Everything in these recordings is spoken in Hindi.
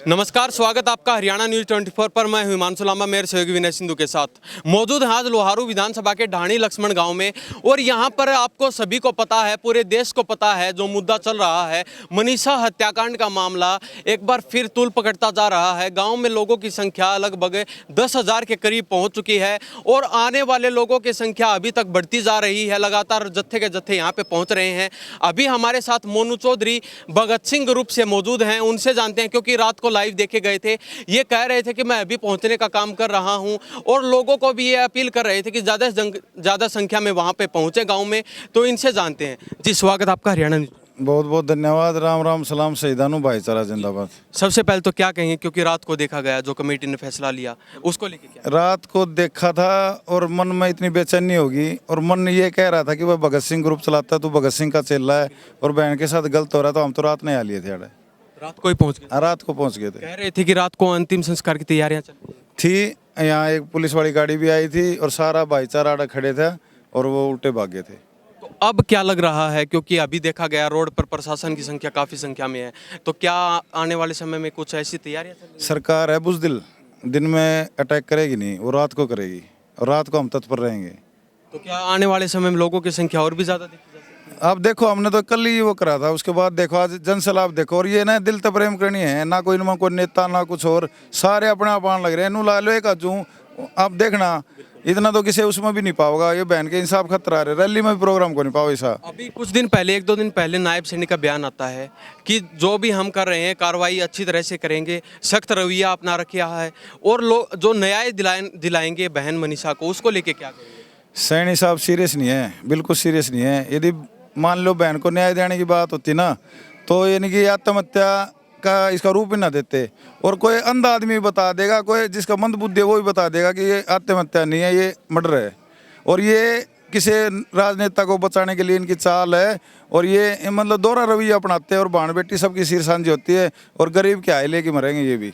नमस्कार, स्वागत आपका हरियाणा न्यूज़ 24 पर। मैं हूं हिमांशु लांबा, मेरे सहयोगी विनय सिंधु के साथ मौजूद हैं आज लोहारू विधानसभा के ढाणी लक्ष्मण गांव में। और यहां पर आपको सभी को पता है, पूरे देश को पता है, जो मुद्दा चल रहा है मनीषा हत्याकांड का मामला एक बार फिर तूल पकड़ता जा रहा है। गाँव में लोगों की संख्या लगभग 10,000 के करीब पहुँच चुकी है और आने वाले लोगों की संख्या अभी तक बढ़ती जा रही है। लगातार जत्थे के जत्थे यहाँ पे पहुँच रहे हैं। अभी हमारे साथ मोनू चौधरी भगत सिंह ग्रुप से मौजूद हैं, उनसे जानते हैं, क्योंकि रात को लाइव देखे गए थे। ये कह रहे थे कि मैं अभी पहुंचने का काम कर रहा हूं और लोगों को भी ये अपील कर रहे थे कि ज़्यादा संख्या में वहां पे पहुंचे गांव में। तो इनसे जानते हैं। जी, स्वागत आपका हरियाणा न्यूज़। बहुत बहुत धन्यवाद। राम राम सलाम, शहीदानु भाईचारा जिंदाबाद। सबसे पहले तो क्या कहेंगे, क्योंकि रात को देखा गया जो कमेटी ने फैसला लिया, उसको लेके क्या? रात को देखा था और मन में इतनी बेचैनी होगी और मन ये कह रहा था कि वह भगत सिंह ग्रुप चलाता है, तू भगत सिंह का चेला है और बहन के साथ गलत हो रहा है, तो हम तो रात नहीं आ लिए थे। रात को ही पहुंच गए? रात को पहुंच गए थे। कह रहे थे कि रात को अंतिम संस्कार की तैयारियां चल रही थी। यहाँ एक पुलिस वाली गाड़ी भी आई थी और सारा भाईचारा आड़ा खड़े थे और वो उल्टे भाग गए थे। तो अब क्या लग रहा है, क्योंकि अभी देखा गया रोड पर प्रशासन की संख्या काफ़ी संख्या में है, तो क्या आने वाले समय में कुछ ऐसी तैयारियां चल रही हैं? सरकार है बुज़दिल, दिन में अटैक करेगी नहीं, वो रात को करेगी और रात को हम तत्पर रहेंगे। तो क्या आने वाले समय में लोगों की संख्या और भी ज़्यादा देखी जा सकती है? आप देखो, हमने तो कल ही वो करा था, उसके बाद देखो आज जनसैलाब देखो। और ये ना दिल तो प्रेम करनी है ना, कोई इनमें कोई नेता ना कुछ और, सारे अपने आप आने लग रहे हैं। नू ला लो एक आजू, आप देखना इतना तो किसी उसमें भी नहीं पाओगा। ये बहन के इंसाफ खतरा है, रैली में भी प्रोग्राम को नहीं पाओ ऐसा। अभी कुछ दिन पहले, 1-2 दिन पहले नायब सैनिक का बयान आता है कि जो भी हम कर रहे हैं कार्रवाई अच्छी तरह से करेंगे, सख्त रवैया अपना रखा है और लोग जो न्याय दिलाएंगे बहन मनीषा को, उसको लेके क्या करेंगे? सैनी साहब सीरियस नहीं है, बिल्कुल सीरियस नहीं है। यदि मान लो बहन को न्याय देने की बात होती ना, तो यानी कि आत्महत्या का इसका रूप ही ना देते और कोई अंधा आदमी बता देगा, कोई जिसका मंदबुद्धि है वो भी बता देगा कि ये आत्महत्या नहीं है, ये मर्डर है। और ये किसी राजनेता को बचाने के लिए इनकी चाल है और ये मतलब दोहरा रवैया अपनाते हैं और बहन बेटी सबकी सिर सांझी होती है और गरीब के आय लेके मरेंगे ये भी।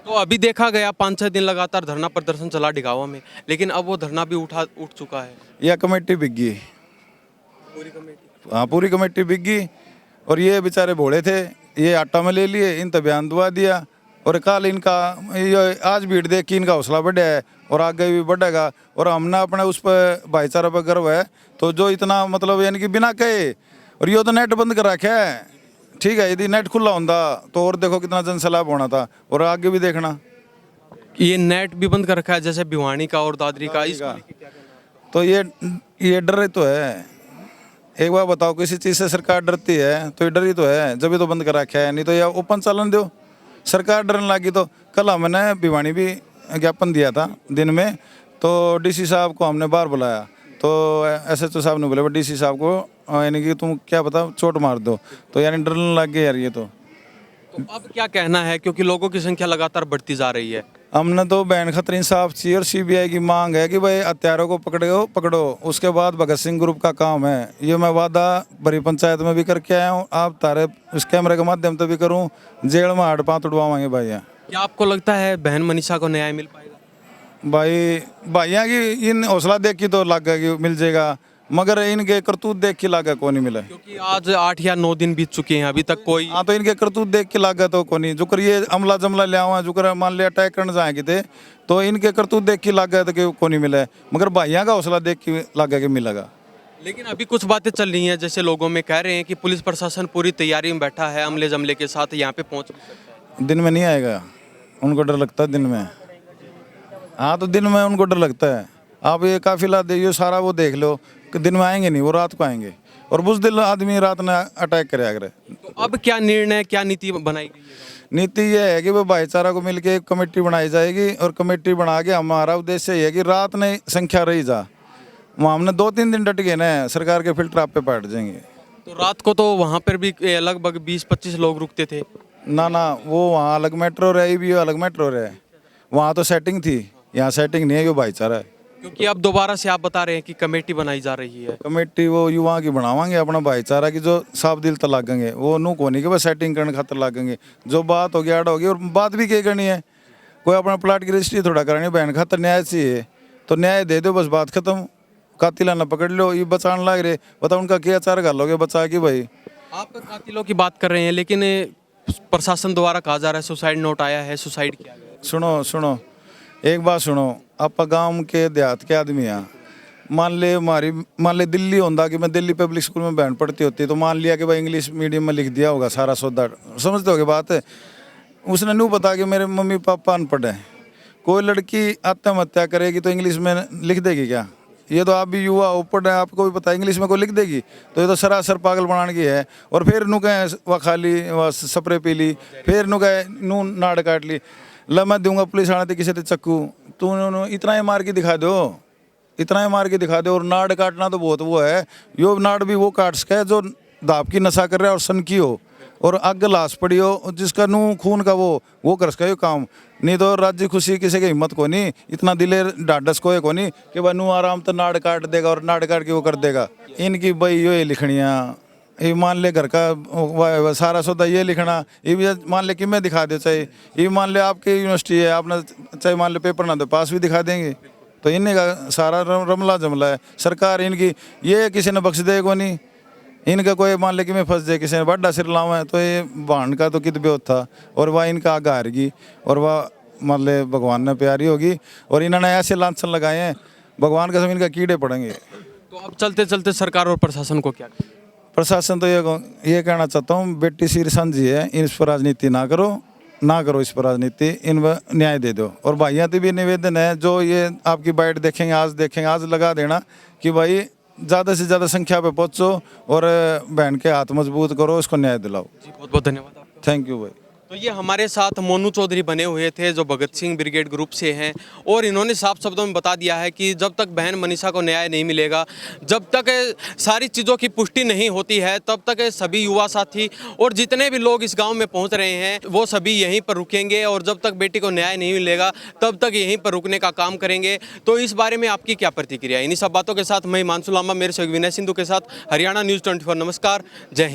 तो अभी देखा गया 5-6 दिन लगातार धरना प्रदर्शन चला डिगावा में, लेकिन अब वो धरना भी उठ चुका है। यह कमेटी बिक गई, पूरी कमेटी? हाँ, पूरी कमेटी बिक गई और ये बेचारे भोले थे, ये आटा में ले लिए, इन बयान दुआ दिया और कल इनका आज भीड़ देख के इनका हौसला बढ़ा है और आगे भी बढ़ेगा। और हमने अपने उस पर भाईचारा पर गर्व है। तो जो इतना मतलब यानी कि बिना कहे, और ये तो नेट बंद कर रखा है, ठीक है, यदि नेट खुला होता तो और देखो कितना जनसैलाब होना था और आगे भी देखना। ये नेट भी बंद कर रखा है जैसे भिवानी का और दादरी का, इसको लेके क्या कहना है? तो ये डर तो है। एक बार बताओ, किसी चीज़ से सरकार डरती है तो ये डर ही तो है, जब भी तो बंद कर रखा है, नहीं तो ये ओपन चलन दो। सरकार डरने लगी तो कल हमने भिवानी भी ज्ञापन दिया था दिन में, तो डीसी साहब को हमने बाहर बुलाया, तो SHO साहब ने बोले डीसी साहब को यानी कि तुम क्या पता चोट मार दो, तो यानी डरने लग गए यार ये तो। अब क्या कहना है, क्योंकि लोगों की संख्या लगातार बढ़ती जा रही है? हमने तो बहन खतरी इंसाफ चाहिए और CBI की मांग है कि भाई हत्यारों को पकड़ो, उसके बाद भगत सिंह ग्रुप का काम है। ये मैं वादा भरी पंचायत में भी करके आया हूँ, आप तारे इस कैमरे के माध्यम से भी करूँ, जेल में हाथ पाँव तुड़वाएंगे भैया। क्या आपको लगता है बहन मनीषा को न्याय मिल पाएगा? भैया की इन हौसला देख के तो लगा कि मिल जाएगा, मगर इनके करतूत देख के लागा को नहीं मिला, क्योंकि आज 8 या 9 दिन बीत चुके हैं, अभी तक कोई। हाँ, तो इनके करतूत देख के लागा तो को नहीं। जुकर ये अमला जमला ले आवा, जुकर मान लिया अटैक करने जाएंगे थे, तो इनके करतूत देख के लागा तो कि को नहीं मिला है, मगर भैया का हौसला देख के लागा कि मिलेगा। लेकिन अभी कुछ बातें चल रही हैं, जैसे लोगों में कह रहे हैं कि पुलिस प्रशासन पूरी तैयारी में बैठा है, अमले जमले के साथ यहाँ पे पहुँच भी सकता है। दिन में नहीं आएगा, उनको डर लगता है दिन में। हाँ, तो दिन में उनको डर लगता है। आप ये काफिला देखिए सारा, वो देख लो कि दिन में आएंगे नहीं, वो रात को आएंगे और बुज़दिल आदमी रात में अटैक करे अगर। तो अब क्या निर्णय, क्या नीति बनाई गई है? नीति ये है कि वो भाईचारा को मिलके एक कमेटी बनाई जाएगी और कमेटी बना के हमारा उद्देश्य ये है कि रात में संख्या रही जा। वहाँ हमने 2-3 दिन डट गए ना, सरकार के फिल्टर आप पे बैठ जाएंगे। तो रात को तो वहाँ पर भी लगभग 20-25 लोग रुकते थे। ना, वो वहाँ अलग मेट्रो रहे, भी अलग मेट्रो रहे, वहाँ तो सेटिंग थी, यहाँ सेटिंग नहीं है, ये भाईचारा है। क्योंकि अब दोबारा से आप बता रहे हैं कि कमेटी बनाई जा रही है। कमेटी वो युवा की बनावांगे, अपना भाईचारा की जो साफ दिल तक लागेंगे, वो नू को नहीं कि बस सेटिंग करने खातर लागेंगे। जो बात होगी आड़ होगी, और बात भी क्या करनी है, कोई अपना प्लाट की रजिस्ट्री थोड़ा करानी, बहन खातर न्याय चाहिए तो न्याय दे दो, बस बात खत्म। कातिला ना पकड़ लो, ये बचाने लग रहे, बताओ उनका क्या चार घालोगे बचा के भाई। आप कातिलों की बात कर रहे हैं, लेकिन प्रशासन द्वारा कहा जा रहा है सुसाइड नोट आया है, सुसाइड किया गया है। सुनो सुनो, एक बात सुनो, आप गांव के देहात के आदमी हैं। मान ले दिल्ली होता कि मैं दिल्ली पब्लिक स्कूल में बहन पढ़ती होती, तो मान लिया कि भाई इंग्लिश मीडियम में लिख दिया होगा सारा सौदा, समझते हो बात है। उसने नहीं पता कि मेरे मम्मी पापा अनपढ़ हैं। कोई लड़की आत्महत्या करेगी तो इंग्लिश में लिख देगी क्या? ये तो आप भी युवा हो, पढ़ रहे हैं, आपको भी पता है इंग्लिश में कोई लिख देगी, तो ये तो सरासर पागल बनाने की है। और फिर नू कहे वह खाली वह स्प्रे पी ली, फिर नू कहे नू नाड़ काट ली, ला मैं दूंगा पुलिस आने थे किसी से चक्कू, तू इतना ही मार के दिखा दो, इतना ही मार के दिखा दो। और नाड़ काटना तो बहुत वो है, यो नाड़ भी वो काट सके जो दाप की नशा कर रहा है और सन की हो और आग लाश पड़ी हो, जिसका नू खून का वो कर सके काम। नहीं तो राज्य खुशी किसी की हिम्मत को नहीं, इतना दिलेर ढाढ़स को नहीं कि वह नू आराम तो नाड़ काट देगा और नाड़ काट के वो कर देगा। इनकी भाई ये लिखनियाँ, ये मान ले घर का सारा सौदा ये लिखना, ये भी मान ले कि मैं दिखा दे, चाहे ये मान ले आपकी यूनिवर्सिटी है, आपने चाहे मान ले पेपर ना दे पास भी दिखा देंगे। तो इन्हें का सारा रमला जमला है। सरकार इनकी ये किसी ने बख्श देगा नहीं, इनका कोई मान ले कि मैं फंस जाए, किसी ने बड़ा सिर लावा है तो ये बाण का तो कित बेहोत था, और वह इनका आगे हारेगी और वह मान ले भगवान ने प्यारी होगी। और इन्होंने ऐसे लांछन लगाए हैं, भगवान का सब इनका कीड़े पड़ेंगे। तो अब चलते चलते सरकार और प्रशासन को क्या करें? प्रशासन तो ये कहना चाहता हूँ, बेटी सिर सांझी है, इन पर राजनीति ना करो इस पर राजनीति, इन पर न्याय दे दो। और भाइयों से भी निवेदन है, जो ये आपकी बाइट देखेंगे, आज लगा देना कि भाई ज़्यादा से ज़्यादा संख्या पे पहुँचो और बहन के हाथ मजबूत करो, उसको न्याय दिलाओ। जी बहुत बहुत धन्यवाद आपका। थैंक यू भाई। तो ये हमारे साथ मोनू चौधरी बने हुए थे, जो भगत सिंह ब्रिगेड ग्रुप से हैं, और इन्होंने साफ शब्दों में बता दिया है कि जब तक बहन मनीषा को न्याय नहीं मिलेगा, जब तक सारी चीज़ों की पुष्टि नहीं होती है, तब तक सभी युवा साथी और जितने भी लोग इस गांव में पहुंच रहे हैं वो सभी यहीं पर रुकेंगे, और जब तक बेटी को न्याय नहीं मिलेगा तब तक यहीं पर रुकने का काम करेंगे। तो इस बारे में आपकी क्या प्रतिक्रिया है? इन्हीं सब बातों के साथ मैं हिमांशु लांबा, मेरे सहयोगी विनय सिंधु के साथ हरियाणा न्यूज़ 24। नमस्कार, जय हिंद।